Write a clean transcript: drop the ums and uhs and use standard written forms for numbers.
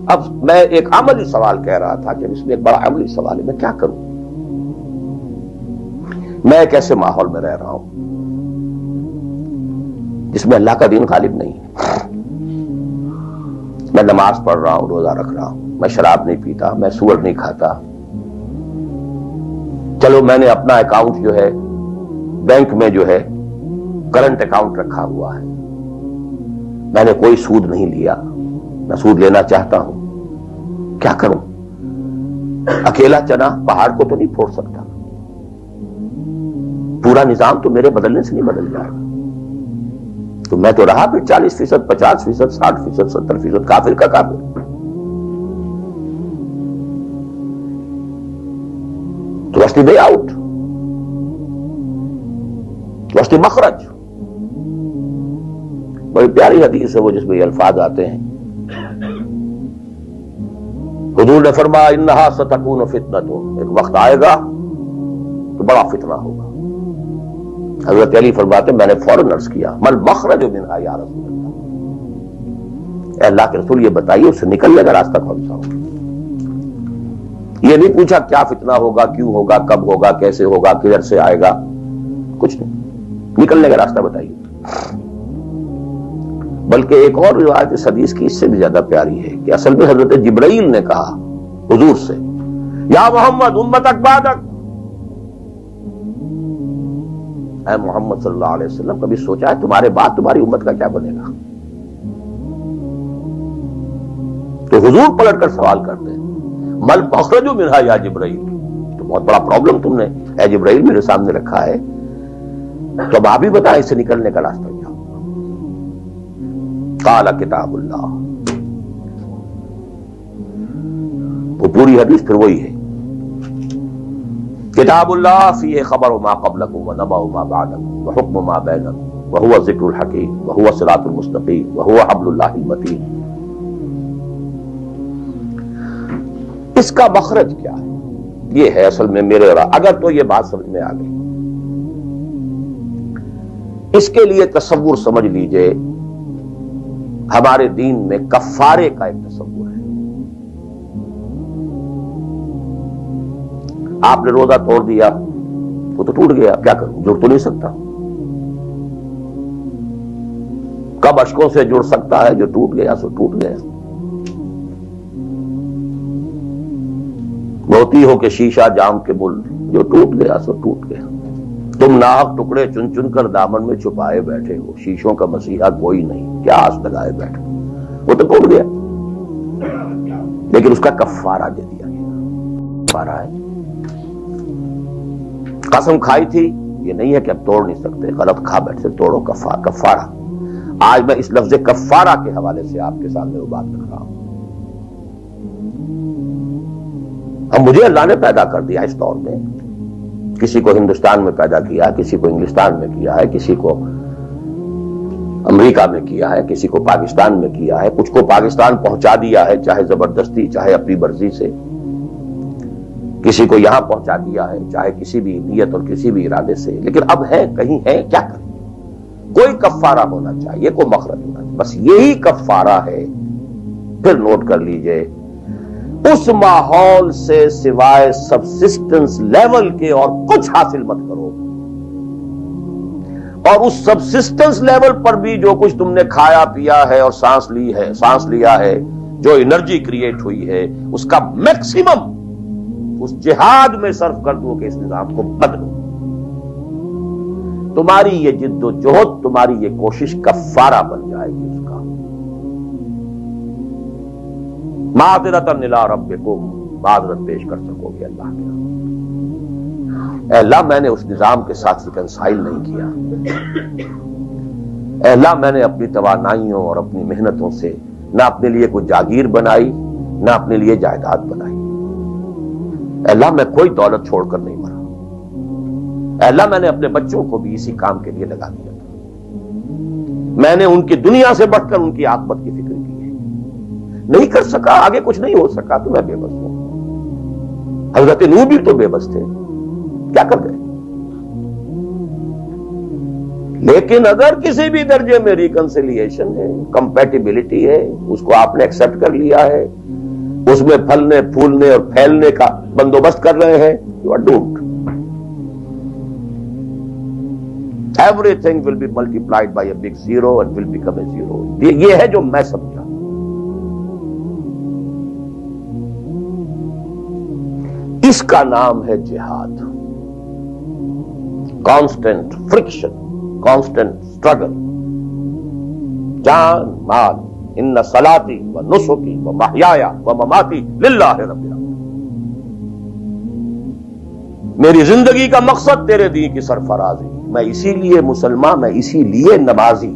اب میں ایک عملی سوال کہہ رہا تھا کہ اس میں ایک بڑا عملی سوال ہے، میں کیا کروں؟ میں ایک ایسے ماحول میں رہ رہا ہوں جس میں اللہ کا دین غالب نہیں ہے۔ میں نماز پڑھ رہا ہوں، روزہ رکھ رہا ہوں، میں شراب نہیں پیتا، میں سور نہیں کھاتا، چلو میں نے اپنا اکاؤنٹ جو ہے بینک میں جو ہے کرنٹ اکاؤنٹ رکھا ہوا ہے، میں نے کوئی سود نہیں لیا، نہ سود لینا چاہتا ہوں، کیا کروں؟ اکیلا چنا پہاڑ کو تو نہیں پھوڑ سکتا، پورا نظام تو میرے بدلنے سے نہیں بدل جائے گا، تو میں تو رہا پھر 40%، 50%، 60%، 70% کافر کا کافر۔ تو what's the way out? What's the مخرج؟ بڑی پیاری حدیث ہے وہ جس میں یہ الفاظ آتے ہیں، حضور نے فرمایا انہا ستکون فتنۃ، ایک وقت آئے گا تو بڑا فتنہ ہوگا۔ حضرت علی فرماتے میں نے فوراً عرض کیا مل مخرج منہا یا رسول اللہ، اے اللہ کے رسول یہ بتائیے اس سے نکلنے کا راستہ کون سا ہوگا؟ یہ نہیں پوچھا کیا فتنہ ہوگا، کیوں ہوگا، کب ہوگا، کیسے ہوگا، کدھر سے آئے گا، کچھ نہیں، نکلنے کا راستہ بتائیے۔ بلکہ ایک اور روایت اس حدیث کی اس سے بھی زیادہ پیاری ہے کہ اصل میں حضرت جبرائیل نے کہا حضور سے یا محمد امتک بعدک، اے محمد صلی اللہ علیہ وسلم کبھی سوچا ہے تمہارے بعد تمہاری امت کا کیا بنے گا؟ تو حضور پلٹ کر سوال کرتے ہیں مل مخرج منہا یا جبرائیل، تو بہت بڑا پرابلم تم نے اے جبرائیل میرے سامنے رکھا ہے، تو اب آپ ہی بتائیں اس سے نکلنے کا راستہ کیا؟ قال کتاب اللہ، وہ پوری حدیث پھر وہی ہے، کتاب اللہ فیہ خبر ما قبلکم ونبأ ما بعدکم وحکم ما بینکم وہو ذکر الحکیم وہو صراط المستقیم وہو حبل اللہ المتین۔ اس کا مخرج کیا ہے؟ یہ ہے اصل میں میرے اگر تو یہ بات سمجھ میں آ گئی، اس کے لیے تصور سمجھ لیجئے ہمارے دین میں کفارے کا ایک تصور ہے۔ آپ نے روزہ توڑ دیا وہ تو ٹوٹ گیا، کیا کروں؟ جڑ تو نہیں سکتا، کب اشکوں سے جڑ سکتا ہے؟ جو ٹوٹ گیا سو ٹوٹ گیا۔ موتی ہو کہ شیشہ جام کے مل، جو ٹوٹ گیا سو ٹوٹ گیا۔ تم ناحق ٹکڑے چن چن کر دامن میں چھپائے بیٹھے ہو، شیشوں کا مسیحا کوئی نہیں، کیا آس لگائے بیٹھے، وہ تو ٹوٹ گیا، لیکن اس کا کفارہ دے دیا گیا۔ کفارہ ہے، قسم کھائی تھی یہ نہیں ہے کہ اب توڑ نہیں سکتے، غلط کھا بیٹھے توڑو، کفارہ۔ آج میں اس لفظ کفارہ کے حوالے سے آپ کے سامنے وہ بات رکھ رہا ہوں۔ اب مجھے اللہ نے پیدا کر دیا اس دور میں، کسی کو ہندوستان میں پیدا کیا، کسی کو انگلستان میں کیا ہے، کسی کو امریکہ میں کیا ہے، کسی کو پاکستان میں کیا ہے، کچھ کو پاکستان پہنچا دیا ہے چاہے زبردستی چاہے اپنی مرضی سے، کسی کو یہاں پہنچا دیا ہے چاہے کسی بھی نیت اور کسی بھی ارادے سے، لیکن اب ہے کہیں ہے، کیا کریں؟ کوئی کفارہ ہونا چاہیے، کوئی مخرج ہونا چاہیے، بس یہی کفارہ ہے۔ پھر نوٹ کر لیجئے اس ماحول سے سوائے سبسسٹنس لیول کے اور کچھ حاصل مت کرو، اور اس سبسسٹنس لیول پر بھی جو کچھ تم نے کھایا پیا ہے اور سانس لیا ہے، جو انرجی کریٹ ہوئی ہے، اس کا میکسیمم اس جہاد میں صرف کر دو کہ اس نظام کو بدلو۔ تمہاری یہ جد و جہد، تمہاری یہ کوشش کفارہ بن جائے گی اس کا۔ معذرتاً الی ربکم، معذرت پیش کر سکو گے اللہ کے اے اللہ میں نے اس نظام کے ساتھ ریکنسائل نہیں کیا، اے اللہ میں نے اپنی توانائیوں اور اپنی محنتوں سے نہ اپنے لیے کوئی جاگیر بنائی نہ اپنے لیے جائیداد بنائی، اے اللہ میں کوئی دولت چھوڑ کر نہیں مرا، اے اللہ میں نے اپنے بچوں کو بھی اسی کام کے لیے لگا دیا تھا، میں نے ان کی دنیا سے بڑھ کر ان کی عاقبت کی فکر کی ہے، نہیں کر سکا، آگے کچھ نہیں ہو سکا تو میں بے بس ہوں۔ حضرت نوح بھی تو بے بس تھے، کیا کر گئے؟ لیکن اگر کسی بھی درجے میں ریکنسیلیشن ہے، کمپیٹیبلٹی ہے، اس کو آپ نے ایکسپٹ کر لیا ہے، اس میں پھلنے پھولنے اور پھیلنے کا بندوبست کر رہے ہیں، you are doomed. Everything will be multiplied by a big zero and will become a zero. یہ ہے جو میں سمجھا. اس کا نام ہے جہاد. کانسٹنٹ فرکشن، کانسٹنٹ اسٹرگل، جان مال. ان صلاتی و نسکی و محیایا و مماتی للہ رب العالمین. میری زندگی کا مقصد تیرے دین کی سرفرازی. میں اسی لیے مسلمان، میں اسی لیے نمازی.